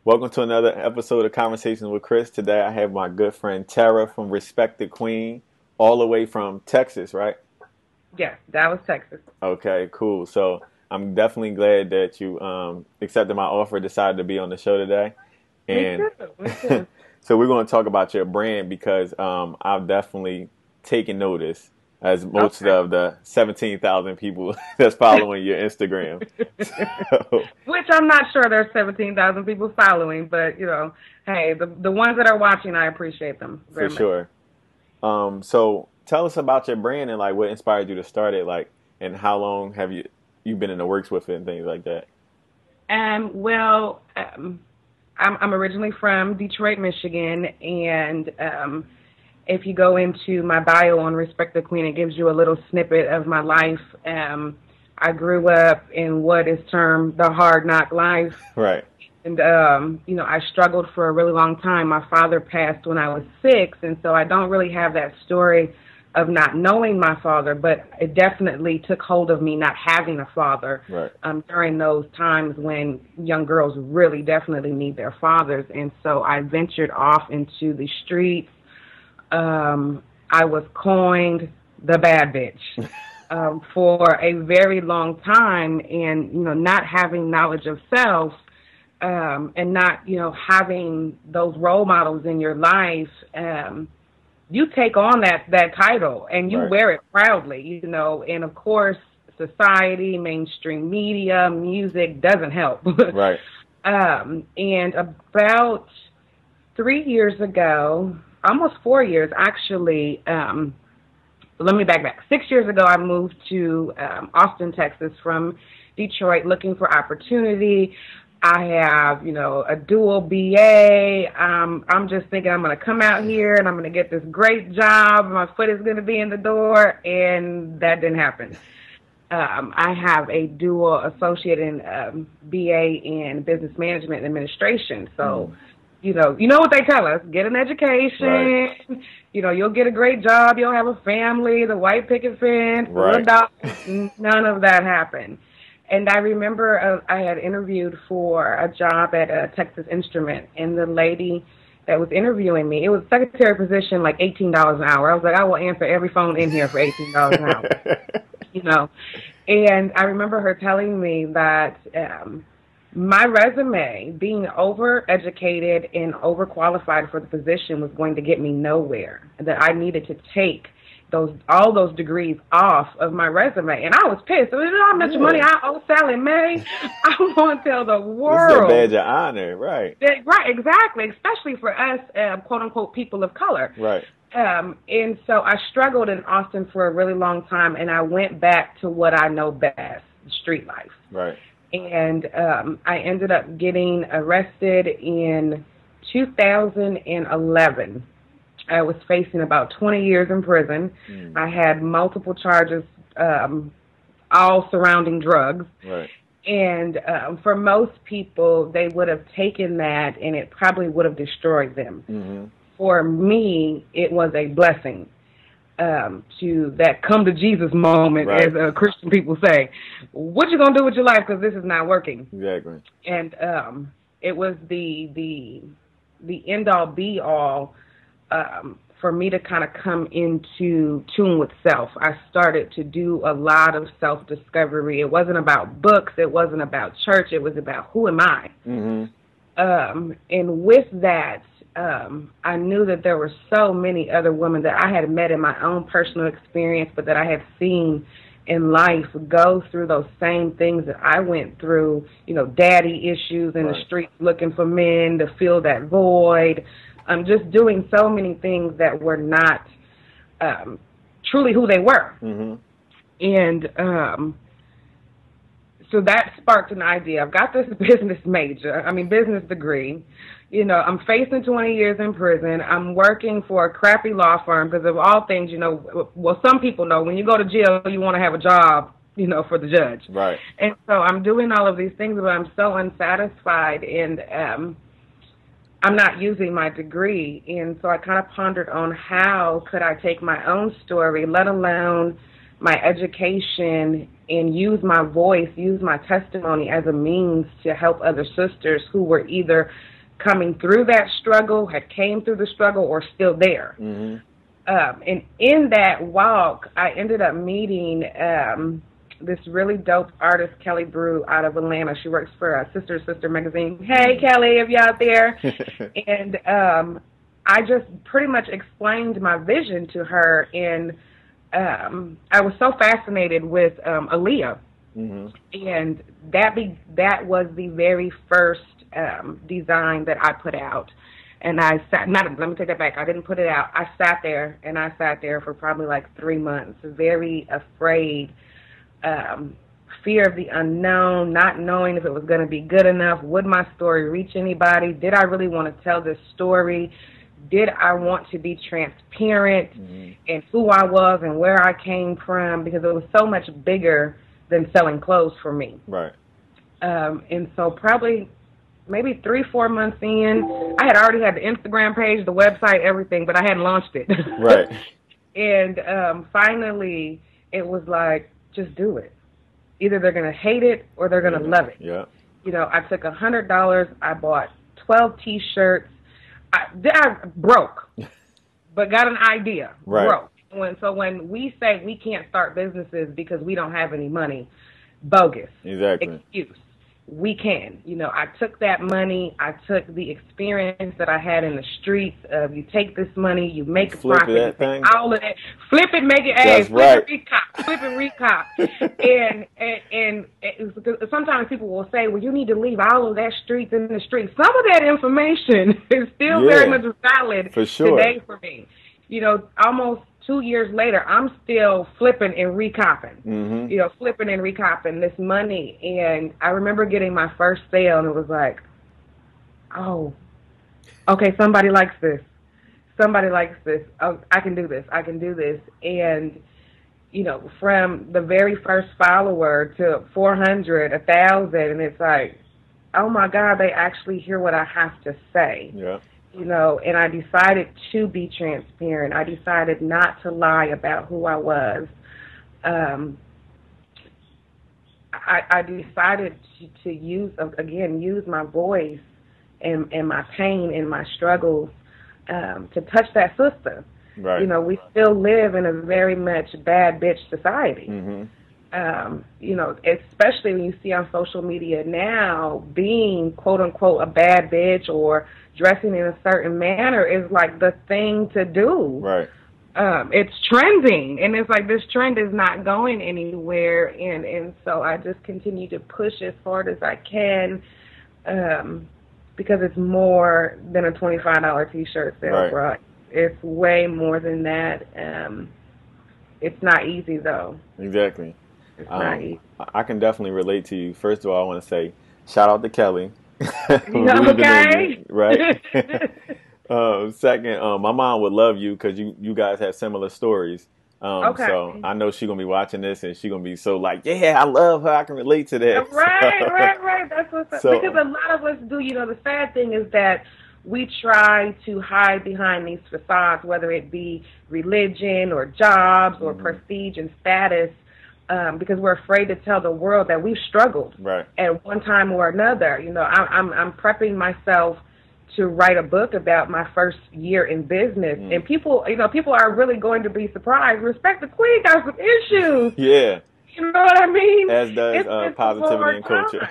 Welcome to another episode of Conversations with Chris. Today I have my good friend Tara from Respected Queen, all the way from Texas, right? Yes, Dallas, Texas. Okay, cool. So I'm definitely glad that you accepted my offer, decided to be on the show today. Me And too. Me too. so we're going to talk about your brand because I've definitely taken notice as most Okay. of the 17,000 people that's following your Instagram. So, Which I'm not sure there's 17,000 people following, but hey, the ones that are watching, I appreciate them for very much. sure. So tell us about your brand and like what inspired you to start it, like, and how long have you been in the works with it and things like that? Well, I'm originally from Detroit, Michigan, and if you go into my bio on Respect the Queen, it gives you a little snippet of my life. I grew up in what is termed the hard knock life. Right. And, I struggled for a really long time. My father passed when I was 6, and so I don't really have that story of not knowing my father, but it definitely took hold of me not having a father Right. during those times when young girls really definitely need their fathers. And so I ventured off into the streets. I was coined the bad bitch. For a very long time, and not having knowledge of self, and not having those role models in your life, you take on that title and you Right. wear it proudly, and of course society, mainstream media, music doesn't help. Right. And about 3 years ago, almost 4 years actually, let me back. 6 years ago, I moved to Austin, Texas from Detroit looking for opportunity. I have, a dual BA. I'm just thinking I'm going to come out here and I'm going to get this great job. My foot is going to be in the door, and that didn't happen. I have a dual associate in BA in business management and administration. So, you know what they tell us: get an education. Right. You'll get a great job. You'll have a family. The white picket fence, the Right. dog. None of that happened. And I remember I had interviewed for a job at Texas Instrument, and the lady that was interviewing me, it was a secretary position, like $18 an hour. I was like, I will answer every phone in here for $18 an hour. And I remember her telling me that my resume, being overeducated and overqualified for the position, was going to get me nowhere, that I needed to take all those degrees off of my resume. And I was pissed. You know how much money I owe Sally Mae? I want to tell the world. This is a badge of honor, right? Right, exactly, especially for us, quote-unquote, people of color. Right. And so I struggled in Austin for a really long time, and I went back to what I know best, street life. Right. And I ended up getting arrested in 2011. I was facing about 20 years in prison. I had multiple charges, all surrounding drugs. Right. And for most people, they would have taken that and it probably would have destroyed them. Mm-hmm. For me, it was a blessing, to that come to Jesus moment, Right. as Christian people say. What you going to do with your life, because this is not working? Exactly. And it was the end-all, be-all, for me to kind of come into tune with self. I started to do a lot of self-discovery. It wasn't about books. It wasn't about church. It was about who am I? Mm-hmm. And with that, I knew that there were so many other women that I had met in my own personal experience, but that I had seen in life go through those same things that I went through, daddy issues in Right. the streets looking for men to fill that void. Just doing so many things that were not truly who they were. Mm-hmm. And so that sparked an idea. I've got this business degree. I'm facing 20 years in prison. I'm working for a crappy law firm because of all things, well, some people know when you go to jail, you want to have a job, for the judge. Right. And so I'm doing all of these things, but I'm so unsatisfied, and I'm not using my degree. And so I kind of pondered on how could I take my own story, let alone my education, and use my voice, use my testimony as a means to help other sisters who were either coming through that struggle, had came through the struggle, or still there. Mm-hmm. And in that walk, I ended up meeting this really dope artist, Kelly Brew, out of Atlanta. She works for Sister Sister magazine. Hey, Kelly, if you out there. And I just pretty much explained my vision to her, and I was so fascinated with Aaliyah. Mm-hmm. And that was the very first design that I put out. And I sat, let me take that back. I didn't put it out. I sat there, and I sat there for probably like 3 months, very afraid, fear of the unknown, not knowing if it was going to be good enough. Would my story reach anybody? Did I really want to tell this story? Did I want to be transparent in who I was and where I came from? Because it was so much bigger than selling clothes for me. Right. And so probably maybe 3-4 months in, I had already had the Instagram page, the website, everything, but I hadn't launched it. Right. And finally, it was like, just do it. Either they're going to hate it or they're going to love it. Yeah. You know, I took $100. I bought 12 T-shirts. I broke, but got an idea. Right. Broke. So when we say we can't start businesses because we don't have any money, bogus. Exactly. Excuse. We can. You know, I took that money. I took the experience that I had in the streets of you take this money, you make a profit, you take all of that, flip it, make it, That's right. Flip it, recop. and sometimes people will say, well, you need to leave all of that streets in the streets. Some of that information is still very much valid for sure. Today for me. You know, almost 2 years later, I'm still flipping and recopping, you know, flipping and recopping this money. And I remember getting my first sale, and it was like, oh, okay, somebody likes this. Somebody likes this. Oh, I can do this. I can do this. And, you know, from the very first follower to 400, 1,000, and it's like, oh, my God, they actually hear what I have to say. Yeah. You know, and I decided to be transparent. I decided not to lie about who I was. I decided to use my voice and my pain and my struggles to touch that sister. Right. You know, we still live in a very much bad bitch society. You know, especially when you see on social media now, being quote unquote a bad bitch or dressing in a certain manner is like the thing to do. Right. It's trending, and it's like this trend is not going anywhere, and so I just continue to push as hard as I can, because it's more than a $25 T-shirt sale, right? It's way more than that. It's not easy though. Exactly. It's not easy. I can definitely relate to you. First of all, I want to say shout out to Kelly. Okay. Right. Second, my mom would love you because you guys have similar stories. Okay. So I know she's gonna be watching this, and she's gonna be so like, yeah, I love her. I can relate to that. Right. That's what's up. Because a lot of us do. You know, the sad thing is that we try to hide behind these facades, whether it be religion or jobs or prestige and status. Because we're afraid to tell the world that we've struggled at one time or another. You know, I'm prepping myself to write a book about my first year in business, and people are really going to be surprised. Respect the Queen got some issues. Yeah, you know what I mean. As does positivity and culture.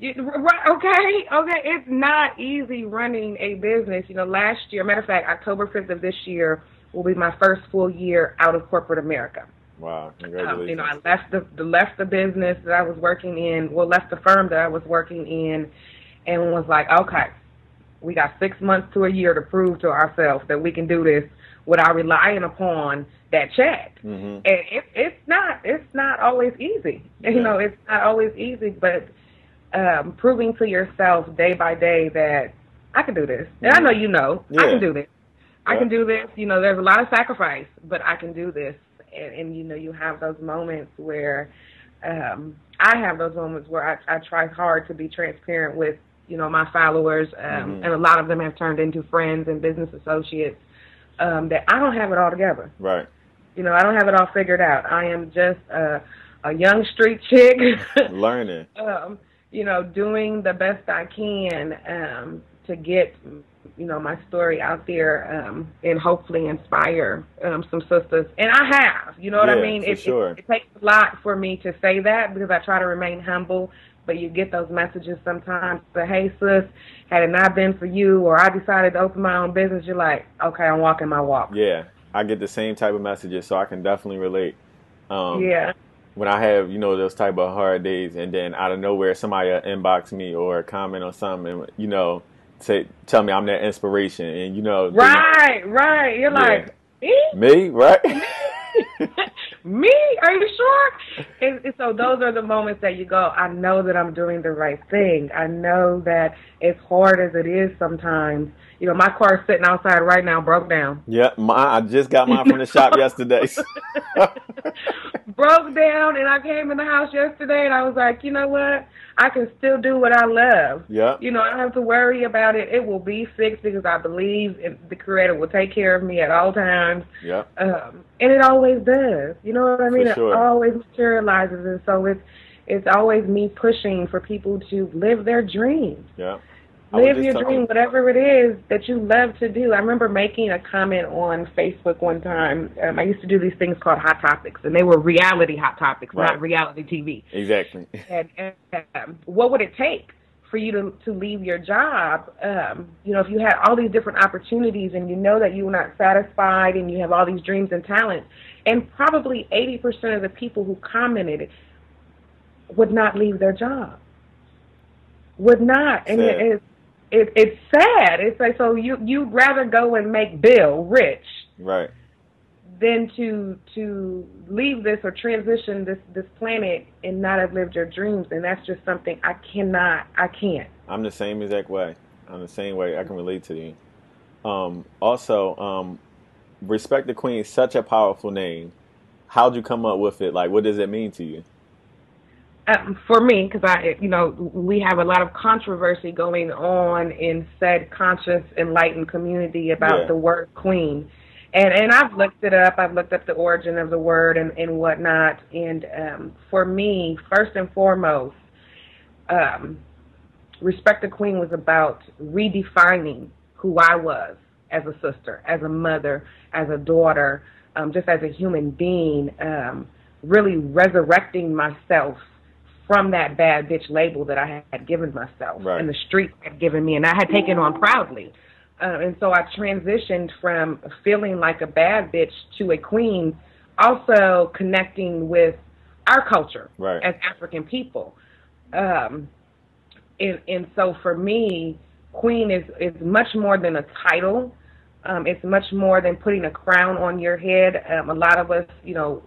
Okay. It's not easy running a business. You know, last year, matter of fact, October 5th of this year will be my first full year out of corporate America. Wow, congratulations. You know, I left the business that I was working in, left the firm that I was working in, and was like, okay, we got 6 months to a year to prove to ourselves that we can do this without relying upon that check. And it's not always easy. Yeah. You know, it's not always easy, but proving to yourself day by day that I can do this. And I know you know, I can do this. I can do this. You know, there's a lot of sacrifice, but I can do this. And you know, you have those moments where I have those moments where I try hard to be transparent with, you know, my followers, and a lot of them have turned into friends and business associates, that I don't have it all together. Right. You know, I don't have it all figured out. I am just a young street chick. Learning. You know, doing the best I can to get, you know, my story out there, and hopefully inspire some sisters. And I have, you know what I mean? For sure. It takes a lot for me to say that because I try to remain humble. But you get those messages sometimes that, hey, sis, had it not been for you, or I decided to open my own business, you're like, okay, I'm walking my walk. Yeah, I get the same type of messages, so I can definitely relate. Yeah. When I have, you know, those type of hard days, and then out of nowhere somebody inbox me or comment on something, and, you know, tell me I'm that inspiration, and you know, right. You're like, me, right? Me? Are you sure? And so those are the moments that you go, I know that I'm doing the right thing. I know that as hard as it is sometimes, you know, my car's sitting outside right now, broke down. Yeah, I just got mine from the shop yesterday. Broke down, and I came in the house yesterday, and I was like, you know what? I can still do what I love. Yeah. You know, I don't have to worry about it. It will be fixed because I believe the Creator will take care of me at all times. Yeah. And it always does. You know what I mean? For sure. It always materializes, and so it's always me pushing for people to live their dreams. Yeah. Live your dream, whatever it is that you love to do. I remember making a comment on Facebook one time. I used to do these things called Hot Topics, and they were reality Hot Topics, not reality TV. Exactly. And what would it take for you to leave your job? You know, if you had all these different opportunities and you know that you were not satisfied and you have all these dreams and talents, and probably 80% of the people who commented would not leave their job. Would not. And it's sad. It's like, so you'd rather go and make Bill rich, right, than to leave this or transition this planet and not have lived your dreams. And that's just something I can't. I'm the same exact way. I'm the same way. I can relate to you. Also, Respect the Queen is such a powerful name. How'd you come up with it? Like, what does it mean to you? For me, because we have a lot of controversy going on in said conscious, enlightened community about the word queen. And I've looked it up. I've looked up the origin of the word and whatnot. And for me, first and foremost, Respect the Queen was about redefining who I was as a sister, as a mother, as a daughter, just as a human being, really resurrecting myself from that bad bitch label that I had given myself and the street had given me, and I had taken on proudly. And so I transitioned from feeling like a bad bitch to a queen, also connecting with our culture as African people. And so for me, queen is much more than a title. It's much more than putting a crown on your head. A lot of us, you know,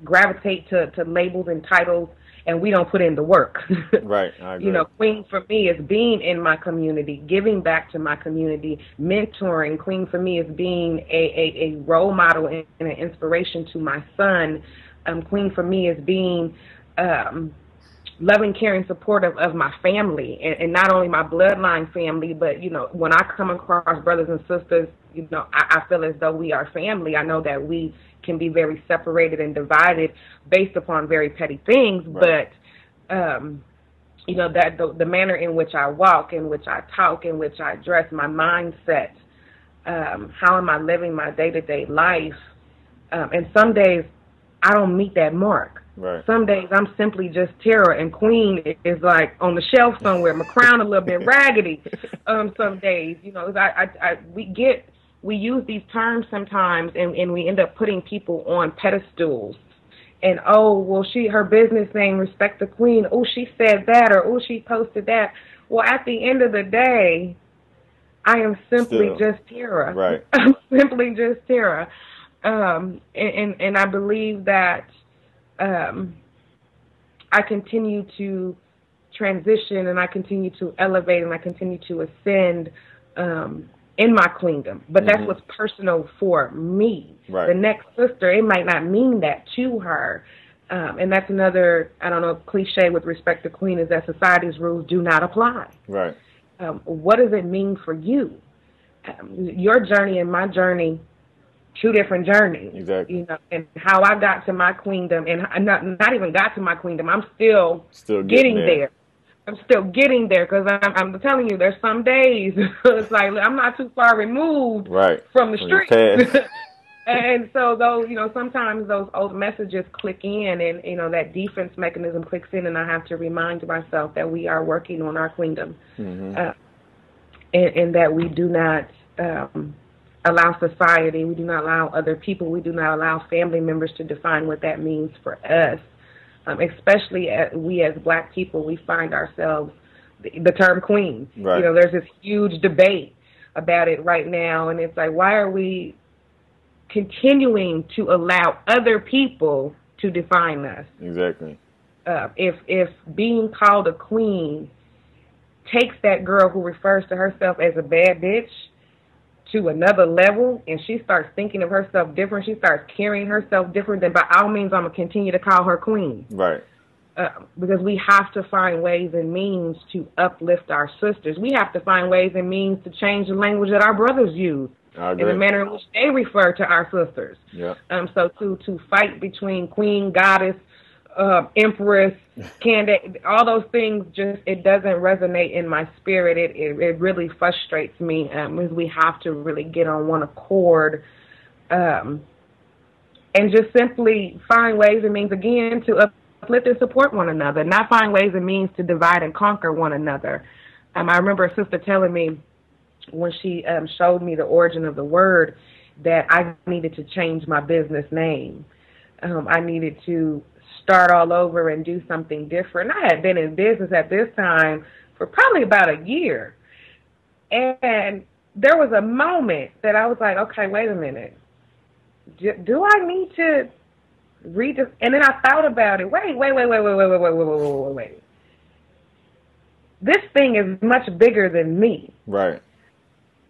gravitate to labels and titles, and we don't put in the work. Right, I agree. You know, queen for me is being in my community, giving back to my community, mentoring. Queen for me is being a role model and an inspiration to my son. Queen for me is being loving, caring, supportive of my family, and not only my bloodline family, but, you know, when I come across brothers and sisters, you know, I feel as though we are family. I know that we can be very separated and divided based upon very petty things, but, you know, that the manner in which I walk, in which I talk, in which I dress, my mindset, how am I living my day-to-day life, and some days I don't meet that mark. Right. Some days I'm simply just Tara, and Queen is like on the shelf somewhere, my crown a little bit raggedy. Some days, you know, we use these terms sometimes, and we end up putting people on pedestals. And her business name, Respect the Queen. Oh, she said that, or oh, she posted that. Well, at the end of the day, I am simply just Tara. Right. I'm simply just Tara. And I believe that I continue to transition, and I continue to elevate, and I continue to ascend in my queendom. But that's what's personal for me. Right. The next sister, it might not mean that to her. And that's another, I don't know, cliche with Respect the Queen, is that society's rules do not apply. Right. What does it mean for you? Your journey and my journey, two different journeys. Exactly. You know, and how I got to my queendom, and not even got to my queendom, I'm still getting there. I'm still getting there because I'm telling you, there's some days it's like I'm not too far removed Right. from the From your street. past. And so those, sometimes those old messages click in, and that defense mechanism clicks in, and I have to remind myself that we are working on our queendom, and that we do not allow society, we do not allow other people, we do not allow family members to define what that means for us. Especially we as Black people, we find ourselves the term queen. Right. There's this huge debate about it right now, and it's like, why are we continuing to allow other people to define us? Exactly. If being called a queen takes that girl who refers to herself as a bad bitch to another level, and she starts thinking of herself different, she starts carrying herself different, then by all means I'm going to continue to call her queen. Right. Because we have to find ways and means to uplift our sisters. We have to find ways and means to change the language that our brothers use in the manner in which they refer to our sisters. Yeah. So to fight between queen, goddess, empress, candidate, all those things, just it doesn't resonate in my spirit. It really frustrates me because we have to really get on one accord and just simply find ways and means, again, to uplift and support one another, not find ways and means to divide and conquer one another. I remember a sister telling me when she showed me the origin of the word that I needed to change my business name. I needed to start all over and do something different. I had been in business at this time for probably about a year. And there was a moment that I was like, okay, wait a minute. Do I need to read this? And then I thought about it. Wait. This thing is much bigger than me. Right.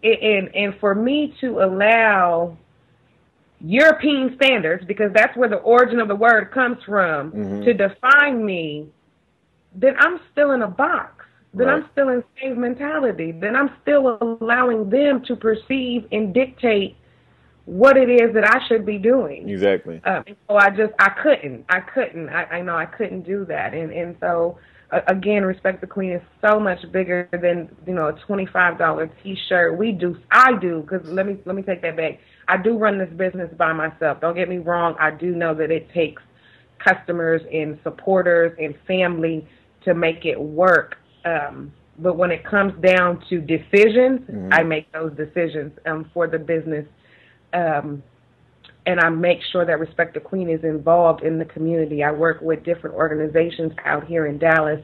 And for me to allow European standards, because that's where the origin of the word comes from, to define me, then I'm still in a box. Then Right. I'm still in slave mentality. Then I'm still allowing them to perceive and dictate what it is that I should be doing. Exactly. So I couldn't. I know I couldn't do that. And so, again, Respect the Queen is so much bigger than, a $25 T-shirt. I do, because let me take that back. I do run this business by myself. Don't get me wrong. I do know that it takes customers and supporters and family to make it work. But when it comes down to decisions, I make those decisions for the business. And I make sure that Respect the Queen is involved in the community. I work with different organizations out here in Dallas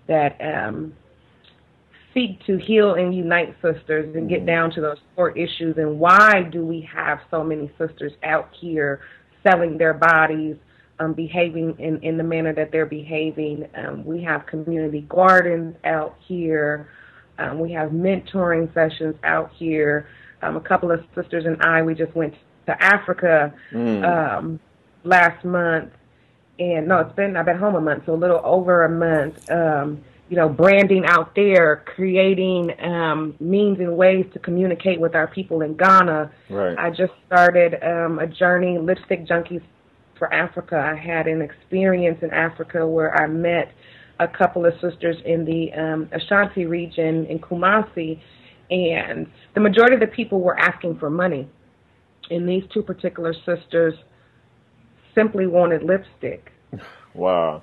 that seek to heal and unite sisters and get down to those core issues. And why do we have so many sisters out here selling their bodies, behaving in the manner that they're behaving? We have community gardens out here. We have mentoring sessions out here. A couple of sisters and we just went to Africa last month. And no, I've been home a month, so a little over a month. Branding out there, creating means and ways to communicate with our people in Ghana. Right. I just started a journey, Lipstick Junkies for Africa. I had an experience in Africa where I met a couple of sisters in the Ashanti region in Kumasi, and the majority of the people were asking for money. And these two particular sisters simply wanted lipstick. Wow.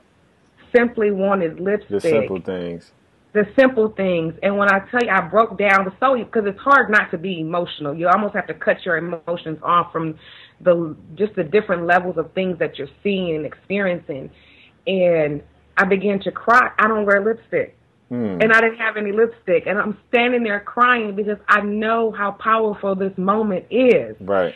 Simply wanted lipstick. The simple things. The simple things. And when I tell you, I broke down because it's hard not to be emotional. You almost have to cut your emotions off from the different levels of things that you're seeing and experiencing. And I began to cry. I don't wear lipstick. And I didn't have any lipstick. And I'm standing there crying because I know how powerful this moment is. Right.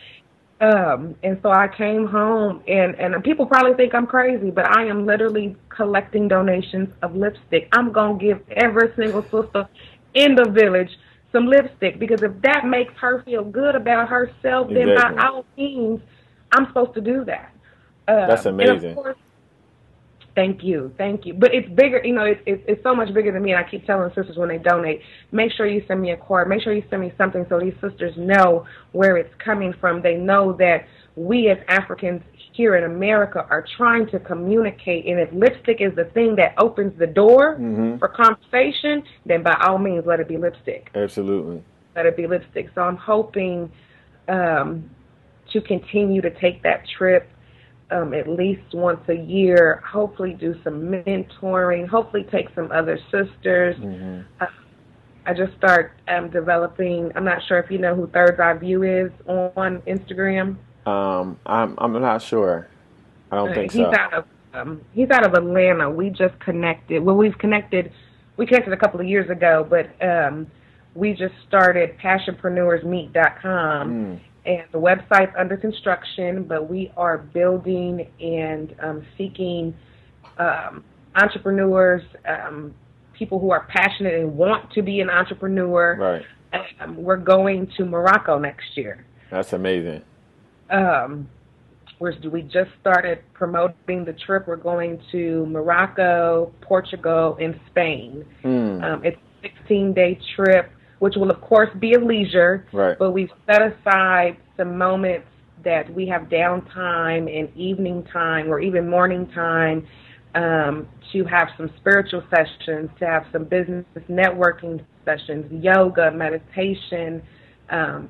And so I came home, and people probably think I'm crazy, but I am literally collecting donations of lipstick. I'm going to give every single sister in the village some lipstick, because if that makes her feel good about herself, then by all means, I'm supposed to do that. That's amazing. And of course, Thank you, thank you. But it's bigger, you know, it's so much bigger than me. And I keep telling sisters when they donate, make sure you send me a card, make sure you send me something so these sisters know where it's coming from. They know that we as Africans here in America are trying to communicate, and if lipstick is the thing that opens the door for conversation, then by all means let it be lipstick. Absolutely. Let it be lipstick. So I'm hoping to continue to take that trip at least once a year, hopefully do some mentoring, hopefully take some other sisters. I just start developing, I'm not sure if you know who Third's Eye View is on Instagram. I'm not sure. I don't think so. He's out of Atlanta. We just connected. Well, we connected a couple of years ago, but we just started passionpreneursmeet.com. And the website's under construction, but we are building and seeking entrepreneurs, people who are passionate and want to be an entrepreneur. Right. We're going to Morocco next year. That's amazing. We just started promoting the trip. We're going to Morocco, Portugal, and Spain. It's a 16-day trip, which will, of course, be a leisure. Right. But we've set aside some moments that we have downtime and evening time or even morning time to have some spiritual sessions, to have some business networking sessions, yoga, meditation.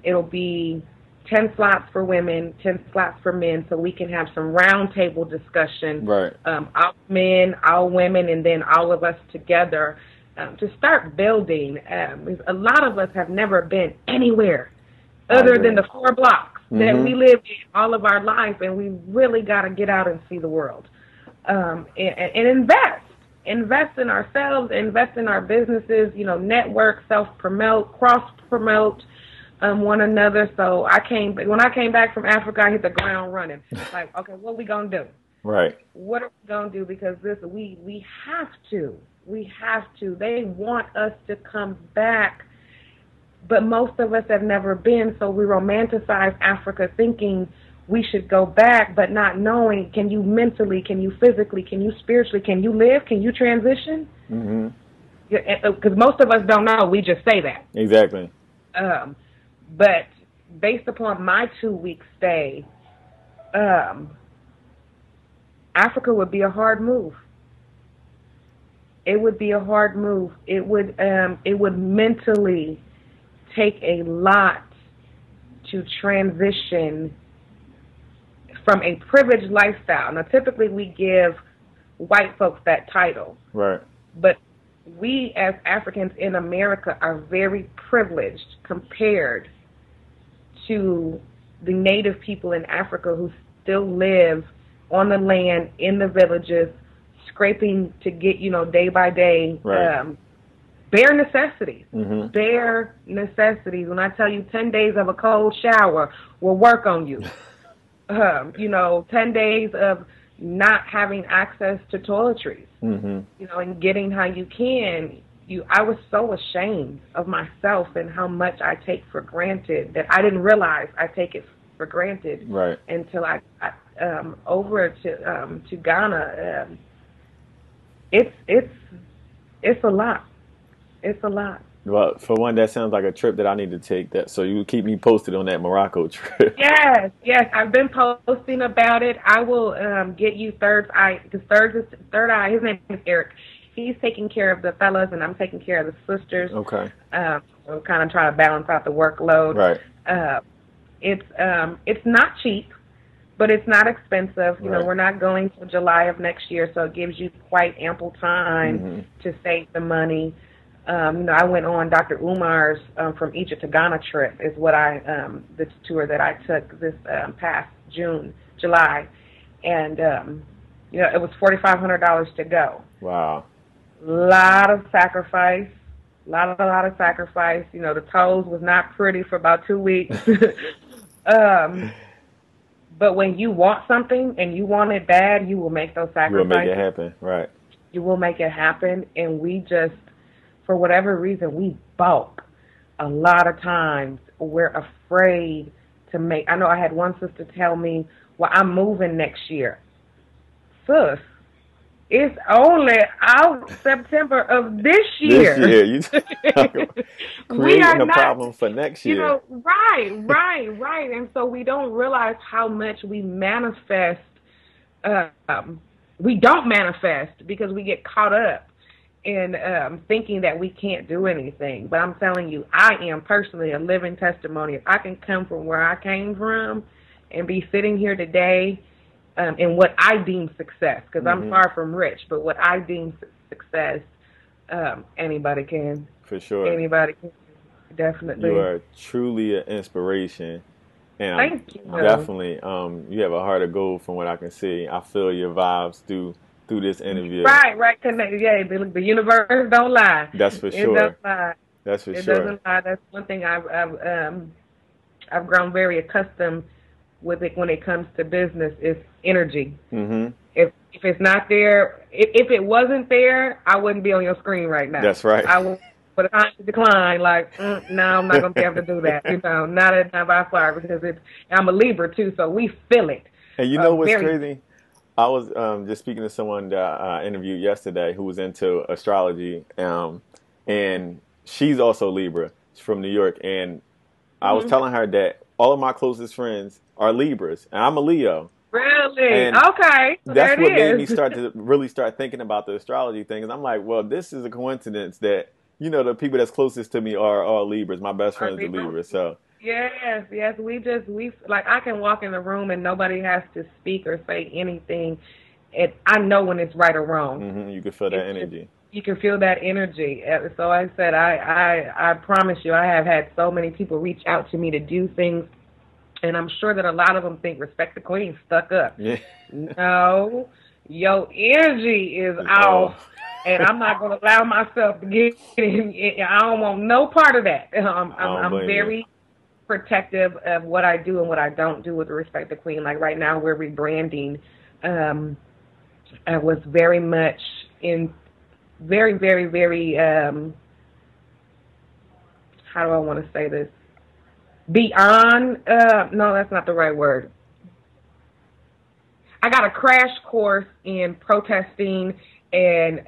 It'll be 10 slots for women, 10 slots for men, so we can have some roundtable discussion. Right. All men, all women, and then all of us together. To start building. A lot of us have never been anywhere other than the 4 blocks that we lived in all of our life, and we really got to get out and see the world and invest in ourselves, invest in our businesses, you know, network, self-promote, cross-promote one another. So when I came back from Africa, I hit the ground running. Like, okay, what are we going to do? Right. What are we going to do? Because we have to. We have to. They want us to come back, but most of us have never been, so we romanticize Africa thinking we should go back, but not knowing, can you mentally, can you physically, can you spiritually, can you live, can you transition? Because most of us don't know. We just say that. Exactly. But based upon my 2-week stay, Africa would be a hard move. It would be a hard move. It would mentally take a lot to transition from a privileged lifestyle. Now, typically we give white folks that title. Right. But we as Africans in America are very privileged compared to the native people in Africa who still live on the land, in the villages, scraping to get, you know, day by day, right. Bare necessities. Bare necessities. When I tell you 10 days of a cold shower will work on you. 10 days of not having access to toiletries, you know, and getting how you can. I was so ashamed of myself and how much I take for granted that I didn't realize I take it for granted until I got over to Ghana. It's a lot. It's a lot. Well, for one, that sounds like a trip that I need to take. So you keep me posted on that Morocco trip. Yes. I've been posting about it. I will get you Third Eye, because Third Eye, his name is Eric. He's taking care of the fellas, and I'm taking care of the sisters. Okay. So kind of try to balance out the workload. Right. It's not cheap, but it's not expensive. You know, we're not going till July of next year, so it gives you quite ample time to save the money. I went on Dr. Umar's from Egypt to Ghana trip is what the tour that I took this past July, and it was $4,500 to go. Wow. Lot of sacrifice. lot of sacrifice. You know, the toes was not pretty for about 2 weeks. But when you want something and you want it bad, you will make those sacrifices. You will make it happen, right. You will make it happen. And we just, for whatever reason, we balk a lot of times. We're afraid to make, I know I had one sister tell me, well, I'm moving next year. Sis, It's only out September of this This year. year, you talk about We are creating a not, problem for next year. right. And so we don't realize how much we manifest. We don't manifest because we get caught up in thinking that we can't do anything. But I'm telling you, I am personally a living testimony. If I can come from where I came from and be sitting here today in what I deem success, because I'm far from rich, but what I deem success, anybody can. For sure. Anybody can, definitely. You are truly an inspiration. And Thank you. Definitely, you have a heart of gold from what I can see. I feel your vibes through this interview. Right. Connect. Yeah, the universe don't lie. That's for sure. It doesn't lie. That's for it sure. Doesn't lie. That's one thing I've grown very accustomed with it when it comes to business is energy. Mm-hmm. If it's not there, if it wasn't there, I wouldn't be on your screen right now. That's right. I would put a time to decline. Like, no, I'm not gonna be able to do that. Not by far because I'm a Libra too, so we feel it. And you know what's crazy? I was just speaking to someone that I interviewed yesterday who was into astrology, and she's also Libra. She's from New York, and I was telling her that all of my closest friends are Libras, and I'm a Leo. Really? And okay. So that's what made me start thinking about the astrology thing. And I'm like, well, this is a coincidence that, you know, the people that's closest to me are all Libras. My best friend's a Libra, so. Yes. We like I can walk in the room and nobody has to speak or say anything, and I know when it's right or wrong. Mm-hmm. You can feel that energy. You can feel that energy. So I said, I promise you, I have had so many people reach out to me to do things, and I'm sure that a lot of them think Respect the Queen stuck up. Yeah. No, your energy is off. And I'm not going to allow myself to get in. I don't want no part of that. I'm very protective of what I do and what I don't do with Respect the Queen. Like right now, we're rebranding. I was very much in very, very, very, how do I want to say this? Beyond, no, that's not the right word. I got a crash course in protesting and,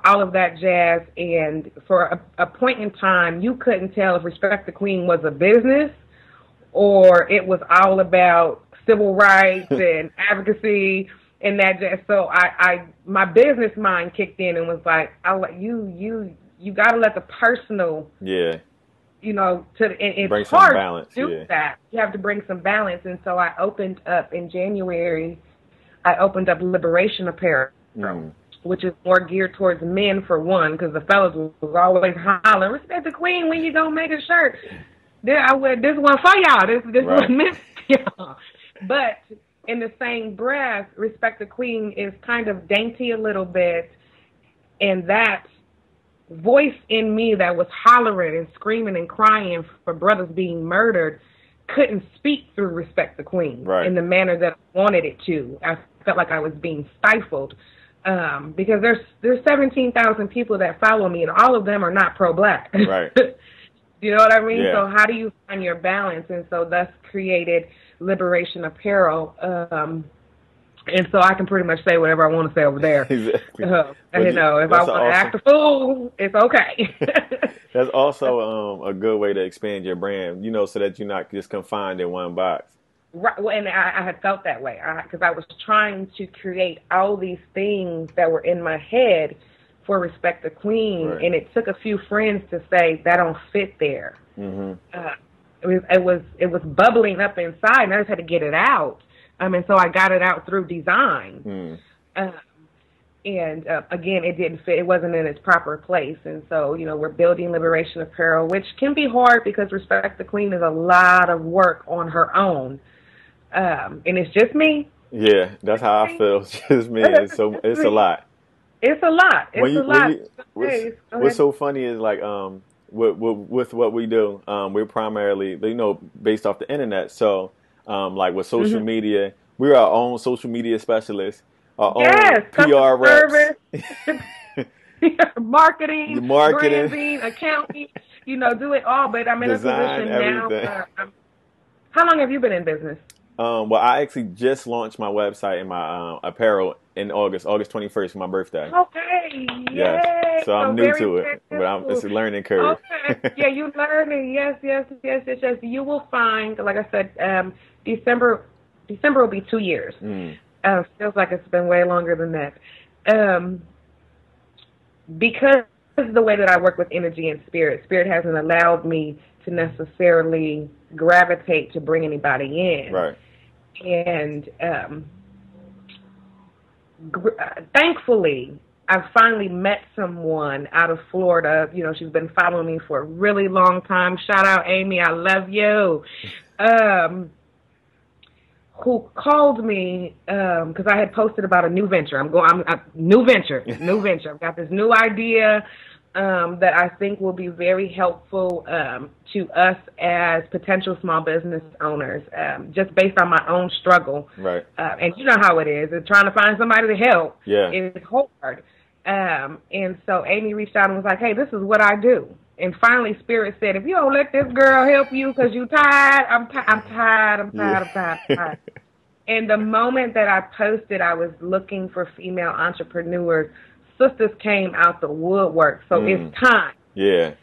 all of that jazz. And for a point in time, you couldn't tell if Respect the Queen was a business or it was all about civil rights and advocacy and that jazz. So my business mind kicked in and was like, you got to let the personal, it's bring hard some balance, to do that. You have to bring some balance. And so I opened up in January, Liberation Apparel, which is more geared towards men for one, because the fellas was always hollering, Respect the Queen, when you gonna make a shirt? This one for y'all. This right. one meant for y'all. But in the same breath, Respect the Queen is kind of dainty a little bit, and that voice in me that was hollering and screaming and crying for brothers being murdered couldn't speak through Respect the Queen in the manner that I wanted it to. I felt like I was being stifled because there's 17,000 people that follow me, and all of them are not pro-black. Right. You know what I mean? Yeah. So how do you find your balance? And so that's created Liberation Apparel. And so I can pretty much say whatever I want to say over there. Exactly. If I want to act a fool, it's okay. That's also a good way to expand your brand, so that you're not just confined in one box. Right. Well, and I had felt that way because I was trying to create all these things that were in my head for Respect the Queen, and it took a few friends to say that don't fit there. Mm-hmm. It was bubbling up inside, and I just had to get it out. And so I got it out through design. Again, it didn't fit. It wasn't in its proper place. And so, we're building Liberation Apparel, which can be hard because Respect the Queen is a lot of work on her own. And it's just me. Yeah, that's how I feel. It's just me. It's a lot. It's a lot. What's so funny is like with what we do, we're primarily based off the internet. So like with social media, we're our own social media specialists, our own PR reps, marketing, branding, accounting. Do it all. But I'm in a position now. How long have you been in business? Well, I actually just launched my website and my apparel in August 21st for my birthday. Okay, Yes. yay! So I'm So new very, to it, very but it's cool. a learning curve. Okay, yeah, you learning. Yes, yes, yes, yes, yes. You will find, like I said, December. December will be 2 years. Mm, Feels like it's been way longer than that. Um, because of the way that I work with energy and spirit hasn't allowed me to necessarily gravitate to bring anybody in. right. And thankfully, I've finally met someone out of Florida. You know, she's been following me for a really long time. Shout out, Amy. I love you. Who called me because I had posted about a new venture. New venture. I've got this new idea that I think will be very helpful to us as potential small business owners, just based on my own struggle. Right. And you know how it is. It's trying to find somebody to help. Yeah. It's hard. And so Amy reached out and was like, hey, this is what I do. And finally, Spirit said, if you don't let this girl help you because you tired, I'm tired. And the moment that I posted, I was looking for female entrepreneurs. Sisters came out the woodwork. So it's time. Yeah.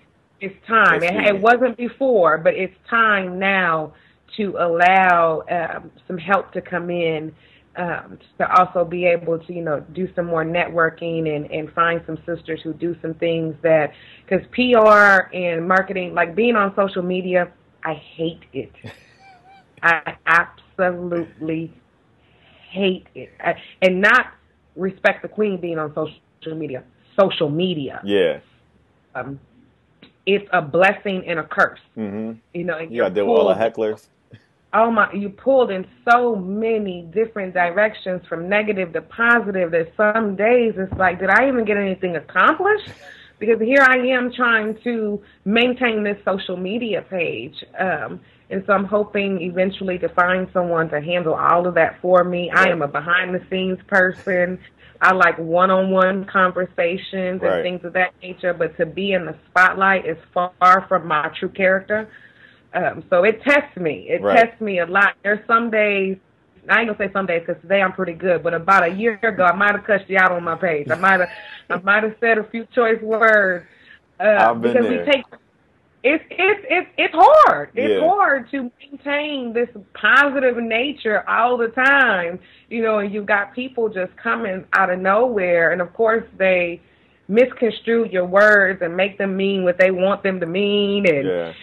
It's time. It wasn't before, but it's time now to allow some help to come in, to also be able to, you know, do some more networking and find some sisters who do some things that, because PR and marketing, like being on social media, I hate it. I absolutely hate it. And not respect the queen being on social media. Social media. Yeah. It's a blessing and a curse. Mm-hmm. You know, and you got to deal with all the hecklers. Oh my! You pulled in so many different directions, from negative to positive, that some days it's like, did I even get anything accomplished? Because here I am trying to maintain this social media page. And so I'm hoping eventually to find someone to handle all of that for me. Right. I am a behind-the-scenes person. I like one-on-one conversations and things of that nature, but to be in the spotlight is far from my true character. So it tests me. It tests me a lot. There's some days, I ain't gonna say some days because today I'm pretty good, but about a year ago I might have cussed you out on my page. I might have said a few choice words. I've been there. It's hard. It's hard to maintain this positive nature all the time, you know, and you've got people just coming out of nowhere, and of course they misconstrue your words and make them mean what they want them to mean, and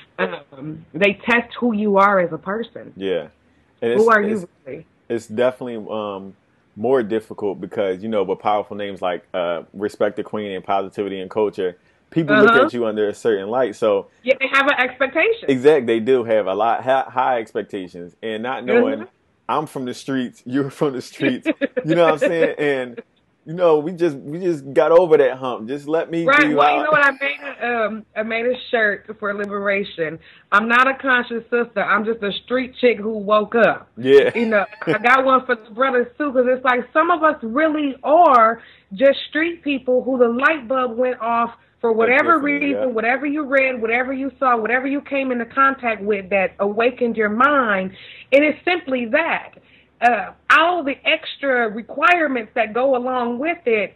they test who you are as a person. Yeah. And who are you really? It's definitely more difficult because, you know, with powerful names like Respect the Queen and Positivity and Culture, people look at you under a certain light. So yeah, they have an expectation. Exactly. They do have a lot high expectations, and not knowing I'm from the streets, you're from the streets, you know what I'm saying? And you know, we just got over that hump. Just let me right. be Well, out. You know what? I made a shirt for liberation. I'm not a conscious sister. I'm just a street chick who woke up. Yeah. You know, I got one for the brothers too, because it's like some of us really are just street people who the light bulb went off for whatever reason, whatever you read, whatever you saw, whatever you came into contact with that awakened your mind. And it's simply that. All the extra requirements that go along with it,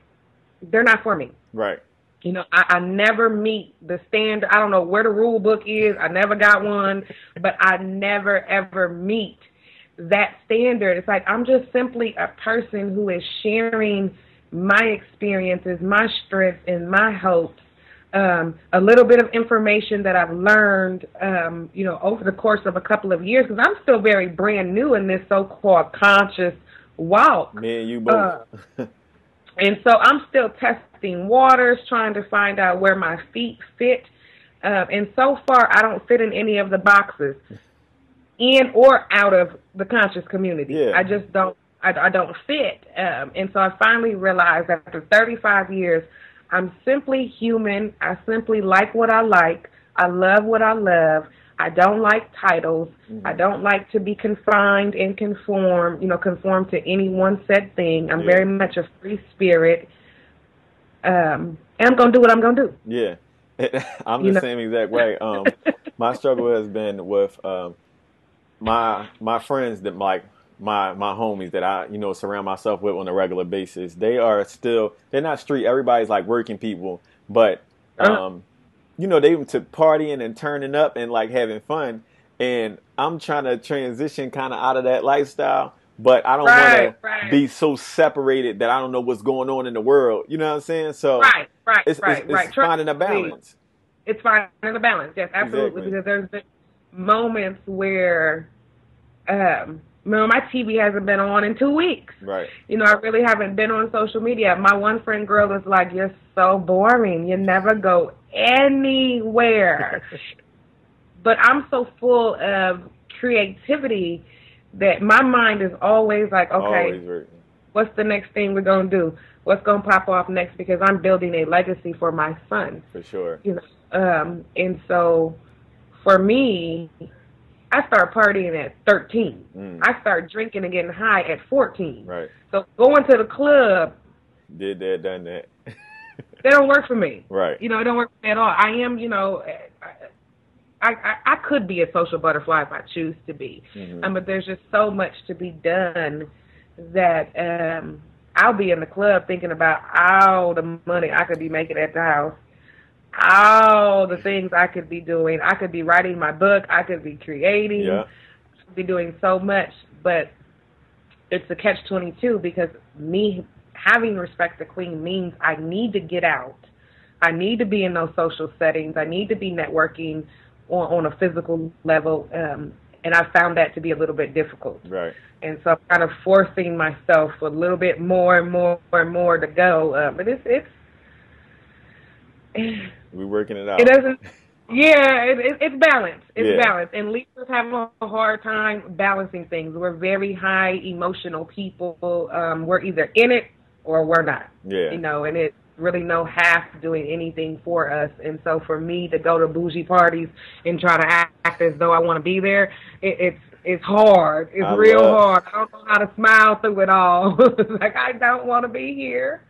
they're not for me. Right. You know, I never meet the standard. I don't know where the rule book is. I never got one, but I never, ever meet that standard. It's like I'm just simply a person who is sharing my experiences, my strengths, and my hopes. A little bit of information that I've learned, you know, over the course of a couple of years, because I'm still very brand new in this so-called conscious walk. Me and you both. And so I'm still testing waters, trying to find out where my feet fit. And so far, I don't fit in any of the boxes, in or out of the conscious community. Yeah. I just don't. I don't fit. And so I finally realized after 35 years, I'm simply human. I simply like what I like. I love what I love. I don't like titles. I don't like to be confined and conform to any one set thing. I'm very much a free spirit. And I'm going to do what I'm going to do. Yeah. I'm the same exact way. My struggle has been with my friends that like my homies that I surround myself with on a regular basis, they're not street. Everybody's like working people, but Uh, they even took partying and turning up and like having fun. And I'm trying to transition kind of out of that lifestyle, but I don't want right, to right, be so separated that I don't know what's going on in the world. You know what I'm saying? So right, right, it's it's, right, it's right. Trust finding a me, balance. it's finding the balance. Yes, absolutely. Exactly. Because there's been moments where, my TV hasn't been on in 2 weeks. Right. I really haven't been on social media. My one friend girl is like, "You're so boring. You never go anywhere." But I'm so full of creativity that my mind is always like, okay, Always working. what's the next thing we're going to do? What's going to pop off next? Because I'm building a legacy for my son. For sure. And so for me, I start partying at 13. I start drinking and getting high at 14. Right. So going to the club, Did that, done that. they don't work for me. Right. It don't work for me at all. I am, I could be a social butterfly if I choose to be. But there's just so much to be done that I'll be in the club thinking about all the money I could be making at the house, all the things I could be doing. I could be writing my book. I could be creating. Yeah. I could be doing so much. But it's a catch-22 because me having Respect the Queen means I need to get out. I need to be in those social settings. I need to be networking on a physical level. And I found that to be a little bit difficult. Right. And so I'm kind of forcing myself a little bit more and more and more to go. But it's We're working it out. it doesn't. Yeah, it's balanced. It's Yeah. balanced. And leaders have a hard time balancing things. We're very high emotional people. We're either in it or we're not. Yeah. And it's really no half doing anything for us. And so for me to go to bougie parties and try to act as though I want to be there, it's hard. It's real hard. I don't know how to smile through it all. Like, I don't want to be here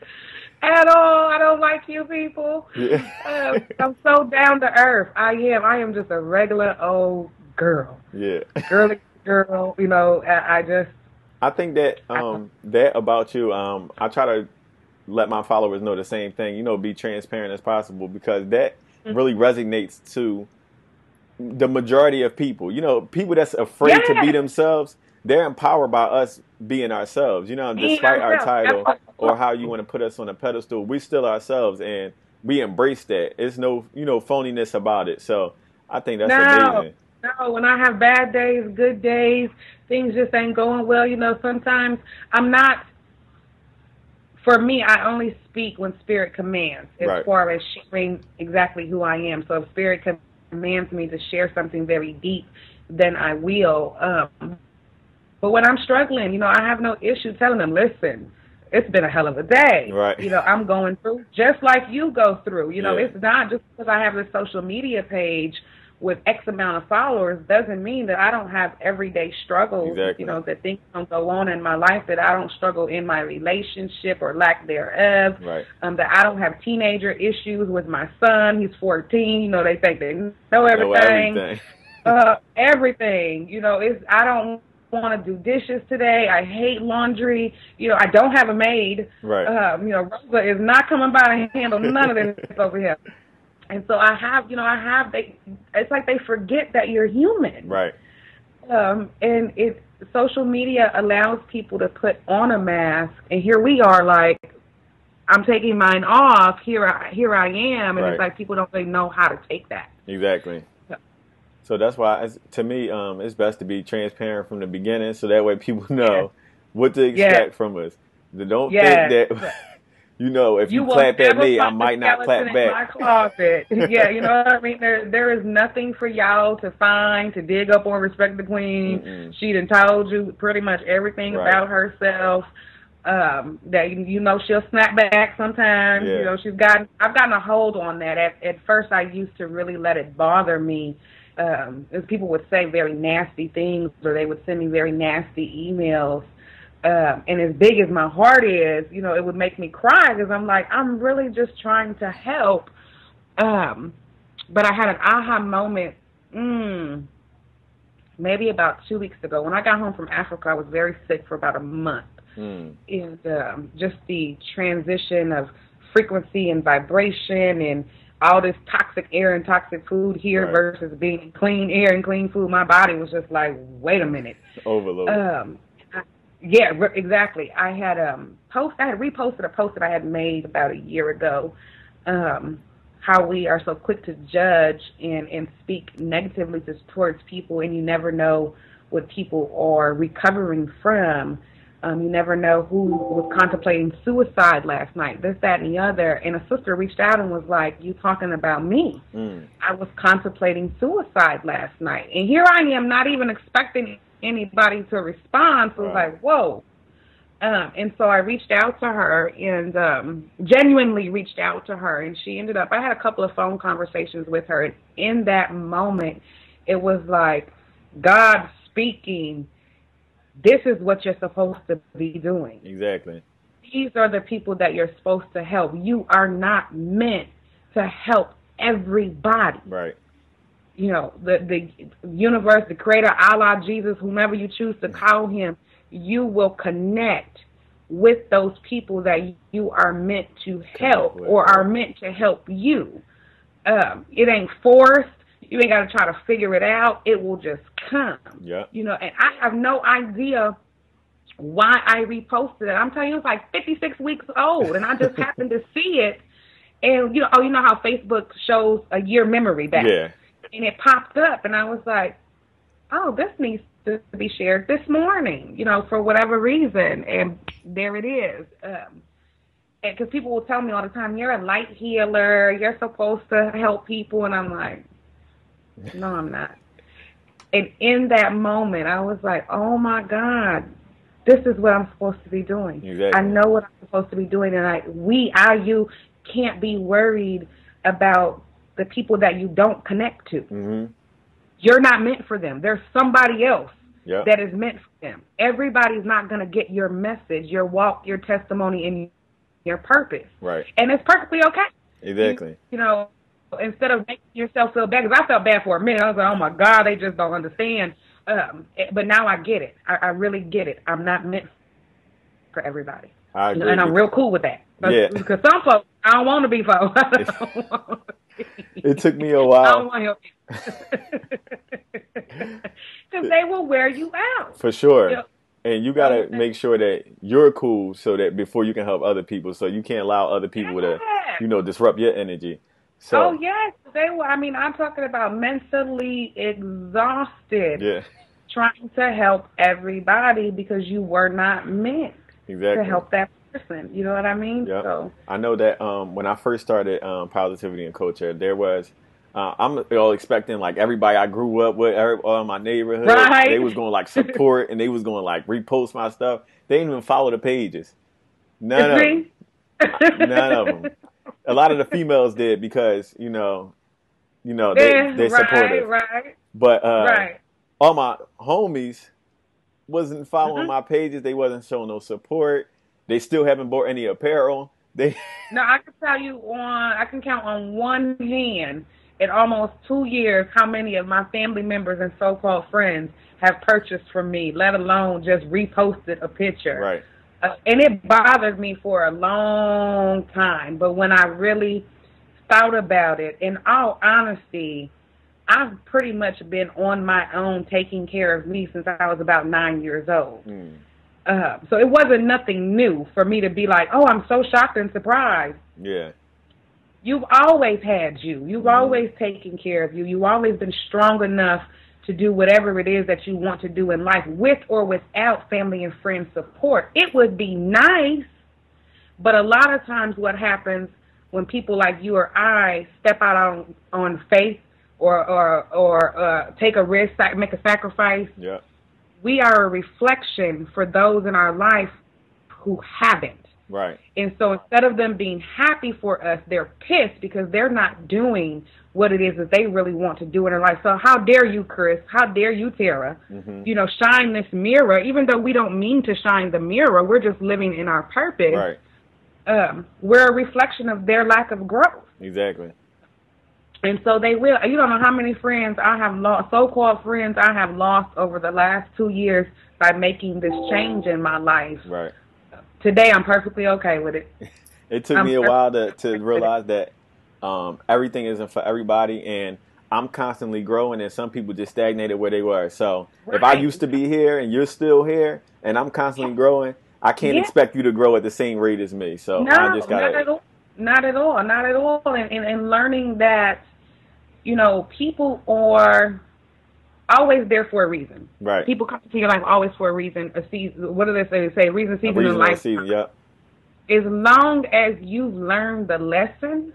at all. I don't like you people. Yeah. I'm so down to earth. I am just a regular old girl. Yeah. Girly girl. I think that that about you, I try to let my followers know the same thing, be transparent as possible, because that really resonates to the majority of people. People that's afraid to be themselves, they're empowered by us being ourselves, despite our title or how you want to put us on a pedestal, we still ourselves, and we embrace that. It's no, phoniness about it. So I think that's amazing. No, when I have bad days, good days, things just ain't going well, sometimes I'm not. For me, I only speak when Spirit commands, as far as sharing exactly who I am. So if Spirit commands me to share something very deep, then I will. But when I'm struggling, I have no issue telling them, listen, it's been a hell of a day. Right. I'm going through just like you go through. It's not just because I have this social media page with X amount of followers doesn't mean that I don't have everyday struggles, Exactly. That things don't go on in my life, that I don't struggle in my relationship or lack thereof, Right. That I don't have teenager issues with my son. He's 14. They think they know everything. Everything. I don't want to do dishes today. I hate laundry. I don't have a maid. Right. Rosa is not coming by to handle none of this over here. And so it's like they forget that you're human. Right. And social media allows people to put on a mask, and here we are, like, I'm taking mine off, here I am, and It's like people don't really know how to take that. Exactly. So that's why, to me, it's best to be transparent from the beginning, so that way people know what to expect from us. Don't think that, if you clap at me, I might not clap back. In my closet. Yeah, you know what I mean? There is nothing for y'all to find, to dig up on Respect the Queen. Mm-mm. She done told you pretty much everything about herself. That she'll snap back sometimes. Yeah. I've gotten a hold on that. At first, I used to really let it bother me. As people would say very nasty things, or they would send me very nasty emails. And as big as my heart is, it would make me cry, because I'm like, I'm really just trying to help. But I had an aha moment. maybe about 2 weeks ago. When I got home from Africa, I was very sick for about a month. And just the transition of frequency and vibration and all this toxic air and toxic food here versus being clean air and clean food, my body was just like, wait a minute. Overload. Yeah, exactly. I had reposted a post that I had made about a year ago, how we are so quick to judge and speak negatively towards people, and you never know what people are recovering from. You never know who was contemplating suicide last night, this, that, and the other. And a sister reached out and was like, you talking about me? I was contemplating suicide last night. And here I am, not even expecting anybody to respond. So it was like, whoa. And so I reached out to her and genuinely reached out to her. And she ended up, I had a couple of phone conversations with her. And in that moment, it was like God speaking, this is what you're supposed to be doing. Exactly. These are the people that you're supposed to help. You are not meant to help everybody. Right. You know, the universe, the creator, Allah, Jesus, whomever you choose to call him, you will connect with those people that you are meant to help or are meant to help you. It ain't forced. You ain't got to try to figure it out. It will just come. Yeah. You know, and I have no idea why I reposted it. I'm telling you, it's like 56 weeks old, and I just happened to see it. And, you know how Facebook shows a year memory back? Yeah. And it popped up, and I was like, oh, this needs to be shared this morning, you know, for whatever reason. And there it is. Because people will tell me all the time, you're a light healer. You're supposed to help people. And I'm like, no, I'm not. And in that moment, I was like, oh, my God, this is what I'm supposed to be doing. Exactly. I know what I'm supposed to be doing. And you can't be worried about the people that you don't connect to. Mm-hmm. You're not meant for them. There's somebody else that is meant for them. Everybody's not going to get your message, your walk, your testimony, and your purpose. Right. And it's perfectly okay. Exactly. You know, instead of making yourself feel bad, because I felt bad for a minute. I was like, oh, my God, they just don't understand. But now I get it. I really get it. I'm not meant for everybody. I agree. And I'm real cool with that. Because some folks, I don't want to be folks. It took me a while. I don't want to help you. Because they will wear you out. For sure. You know? And you got to make sure that you're cool so that before you can help other people. So you can't allow other people to, disrupt your energy. So, oh, yes. They will. I mean, I'm talking about mentally exhausted trying to help everybody because you were not meant to help that person. You know what I mean? Yeah. So I know that when I first started Positivity and Culture, there was I'm all expecting like everybody I grew up with, my neighborhood, they was going to like support and they was going to like repost my stuff. They didn't even follow the pages. None of them. None of them. A lot of the females did because they're supportive. Right. But all my homies wasn't following my pages. They wasn't showing no support. They still haven't bought any apparel. No, I can tell you I can count on one hand in almost 2 years how many of my family members and so-called friends have purchased from me, let alone just reposted a picture. Right. And it bothered me for a long time. But when I really thought about it, in all honesty, I've pretty much been on my own taking care of me since I was about 9 years old. So it wasn't nothing new for me to be like, oh, I'm so shocked and surprised. Yeah. You've always had you. You've always taken care of you. You've always been strong enough to do whatever it is that you want to do in life with or without family and friend support. It would be nice, but a lot of times what happens when people like you or I step out on faith or take a risk, make a sacrifice, we are a reflection for those in our life who haven't. Right. And so instead of them being happy for us, they're pissed because they're not doing what it is that they really want to do in their life. So how dare you, Chris? How dare you, Tara? Shine this mirror. Even though we don't mean to shine the mirror, we're just living in our purpose. Right. We're a reflection of their lack of growth. Exactly. And so they will. You don't know how many friends I have lost, so-called friends I have lost over the last 2 years by making this change in my life. Right. Today, I'm perfectly okay with it. It took me a while to realize that everything isn't for everybody, and I'm constantly growing, and some people just stagnated where they were. So if I used to be here and you're still here, and I'm constantly growing, I can't expect you to grow at the same rate as me. So no, I just gotta. Not at all. And learning that, you know, people are always there for a reason. Right. People come to your life always for a reason. A season. What do they say? Reason, season, and life. Season, yep. As long as you've learned the lessons,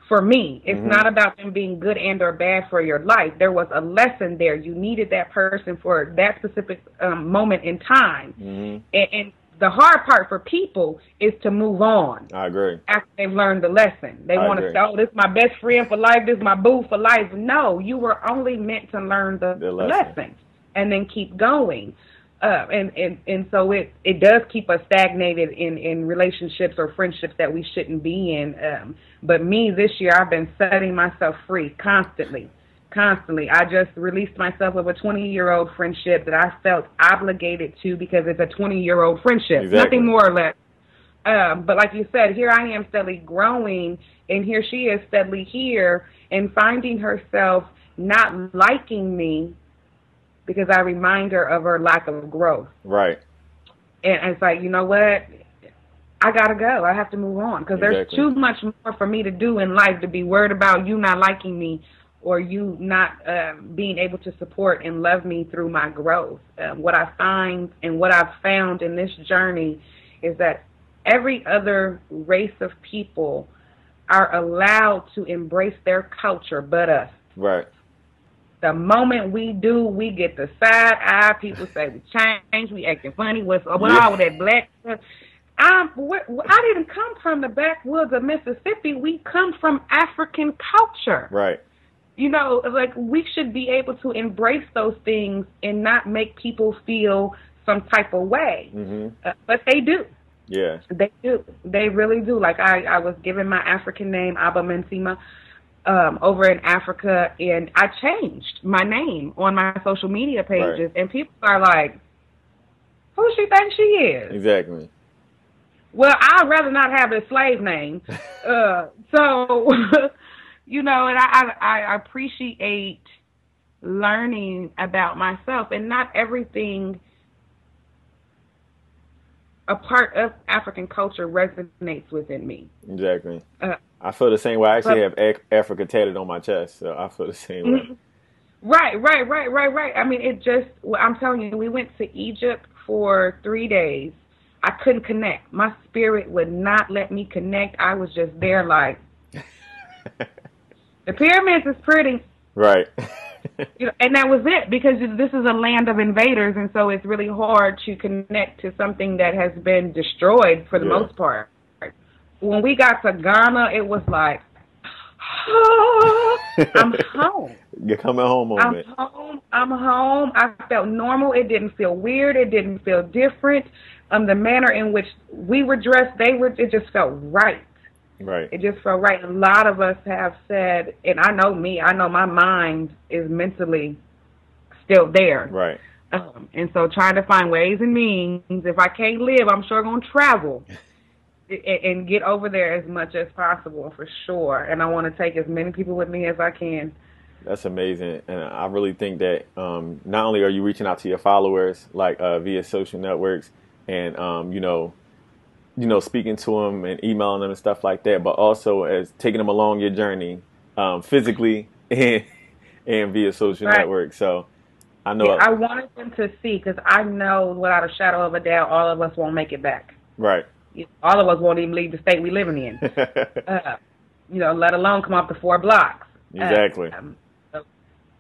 for me, it's not about them being good and or bad for your life. There was a lesson there. You needed that person for that specific moment in time. And the hard part for people is to move on. I agree. After they've learned the lesson. They want to say, oh, this is my best friend for life. This is my boo for life. No, you were only meant to learn the lesson and then keep going. And so it does keep us stagnated in relationships or friendships that we shouldn't be in. But me, this year, I've been setting myself free constantly. I just released myself of a 20-year-old friendship that I felt obligated to because it's a 20-year-old friendship, nothing more or less. But like you said, here I am steadily growing, and here she is steadily here and finding herself not liking me because I remind her of her lack of growth. Right. And it's like, you know what? I got to go. I have to move on because there's too much more for me to do in life to be worried about you not liking me or you not being able to support and love me through my growth. What I find and what I've found in this journey is that every other race of people are allowed to embrace their culture but us. Right. The moment we do, we get the side eye. People say we changed, we acting funny. What's all that black stuff? I didn't come from the backwoods of Mississippi. We come from African culture. Right. You know, like we should be able to embrace those things and not make people feel some type of way. But they do. Yeah. They do. They really do. Like I was given my African name, Aba Mensima, over in Africa, and I changed my name on my social media pages, and people are like, who she thinks she is? Exactly. Well, I'd rather not have a slave name. So, you know, and I appreciate learning about myself, and not everything a part of African culture resonates within me. Exactly. I feel the same way. I actually have Africa tatted on my chest, so I feel the same way. Right. I mean, I'm telling you, we went to Egypt for 3 days. I couldn't connect. My spirit would not let me connect. I was just there like, the pyramids is pretty. Right. You know, and that was it, because this is a land of invaders, and so it's really hard to connect to something that has been destroyed for the most part. When we got to Ghana, it was like, oh, I'm home. You're coming home on it. I'm home. I felt normal. It didn't feel weird. It didn't feel different. The manner in which we were dressed, it just felt right. Right. It just felt right. A lot of us have said, and I know me, I know my mind is mentally still there. Right. And so trying to find ways and means, if I can't live, I'm sure going to travel and get over there as much as possible, for sure. And I want to take as many people with me as I can. That's amazing. And I really think that not only are you reaching out to your followers, like via social networks and, speaking to them and emailing them and stuff like that, but also as taking them along your journey physically and via social networks. So I know. I wanted them to see, because I know without a shadow of a doubt, all of us won't make it back. Right. All of us won't even leave the state we're living in, let alone come off the 4 blocks. Exactly.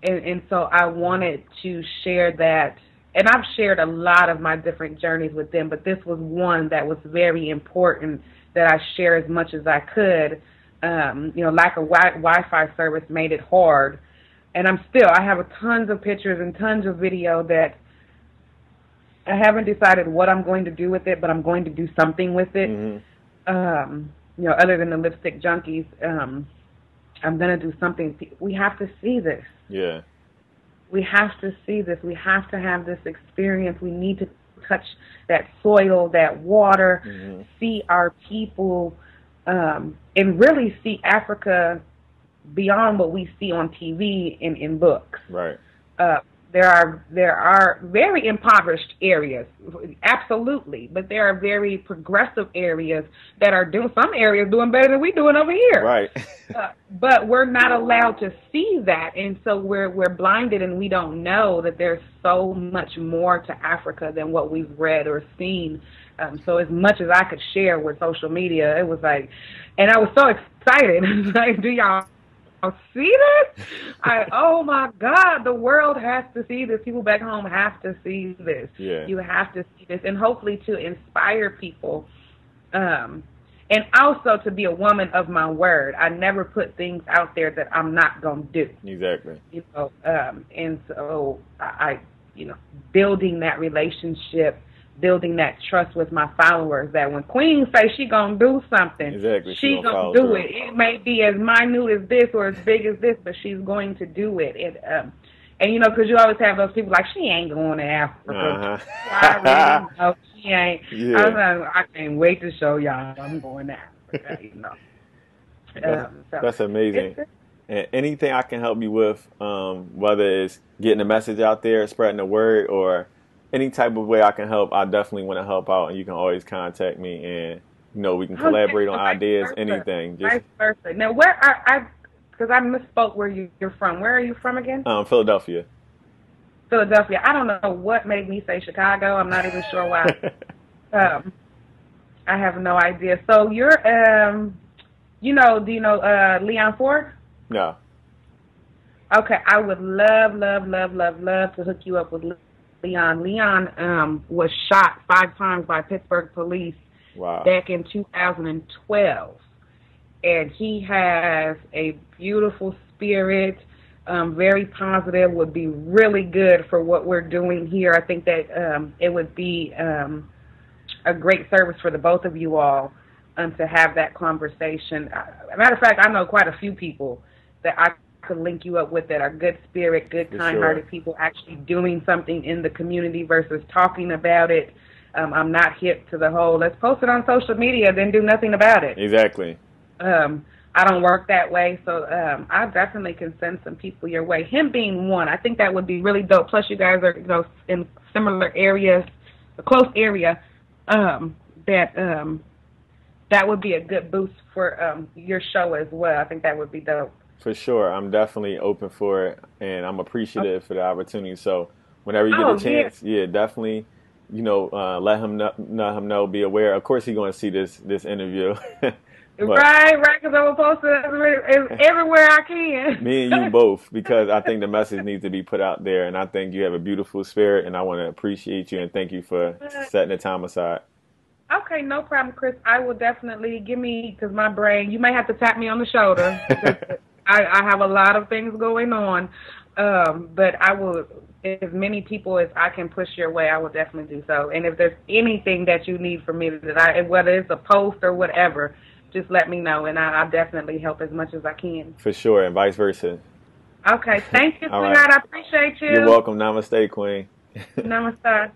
And so I wanted to share that. And I've shared a lot of my different journeys with them, but this was one that was very important that I share as much as I could. Lack of Wi-Fi service made it hard. And I have tons of pictures and tons of video that I haven't decided what I'm going to do with it, but I'm going to do something with it. Other than the lipstick junkies. I'm going to do something. We have to see this. Yeah. We have to see this. We have to have this experience. We need to touch that soil, that water, see our people, and really see Africa beyond what we see on TV and in books. Right. There are very impoverished areas, absolutely, but there are very progressive areas that are doing, some areas doing better than we're doing over here. Right. But we're not allowed to see that, and so we're blinded, and we don't know that there's so much more to Africa than what we've read or seen. So as much as I could share with social media, it was like, and I was so excited. Like, do y'all see this? Oh my God, the world has to see this. People back home have to see this. Yeah. You have to see this, and hopefully to inspire people, and also to be a woman of my word. I never put things out there that I'm not gonna do. Exactly. And so I building that relationship, building that trust with my followers, that when Queen say she gonna do something, exactly, she gonna do it. It may be as minute as this or as big as this, but she's going to do it. And because you always have those people like, she ain't going to Africa. I really know she ain't. Yeah. I can't wait to show y'all I'm going to Africa. That's amazing. And anything I can help you with, whether it's getting the message out there, spreading the word, or any type of way I can help, I definitely want to help out, and you can always contact me, and we can collaborate on ideas, anything. Vice versa. Now, where because I misspoke where you're from. Where are you from again? Philadelphia. Philadelphia. I don't know what made me say Chicago. I'm not even sure why. I have no idea. So you're, do you know Leon Ford? No. Okay, I would love to hook you up with Leon. Leon was shot 5 times by Pittsburgh police back in 2012. And he has a beautiful spirit, very positive, would be really good for what we're doing here. I think that it would be a great service for the both of you all to have that conversation. Matter of fact, I know quite a few people that I could link you up with that are good spirit, good, kind-hearted people actually doing something in the community versus talking about it. I'm not hip to the whole, let's post it on social media, then do nothing about it. Exactly. I don't work that way, so I definitely can send some people your way. Him being one, I think that would be really dope. Plus, you guys are in similar areas, a close area. That would be a good boost for your show as well. I think that would be dope. For sure, I'm definitely open for it, and I'm appreciative for the opportunity. So whenever you get a chance, definitely, let him know, be aware. Of course, he's going to see this interview. Right, because I will post it everywhere I can. Me and you both, because I think the message needs to be put out there, and I think you have a beautiful spirit, and I want to appreciate you and thank you for setting the time aside. Okay, no problem, Chris. I will definitely because my brain, you may have to tap me on the shoulder. I have a lot of things going on, but I will, as many people as I can push your way, I will definitely do so. And if there's anything that you need from me, whether it's a post or whatever, just let me know, and I'll definitely help as much as I can. For sure, and vice versa. Okay, thank you, sweetheart. Right. I appreciate you. You're welcome. Namaste, Queen. Namaste.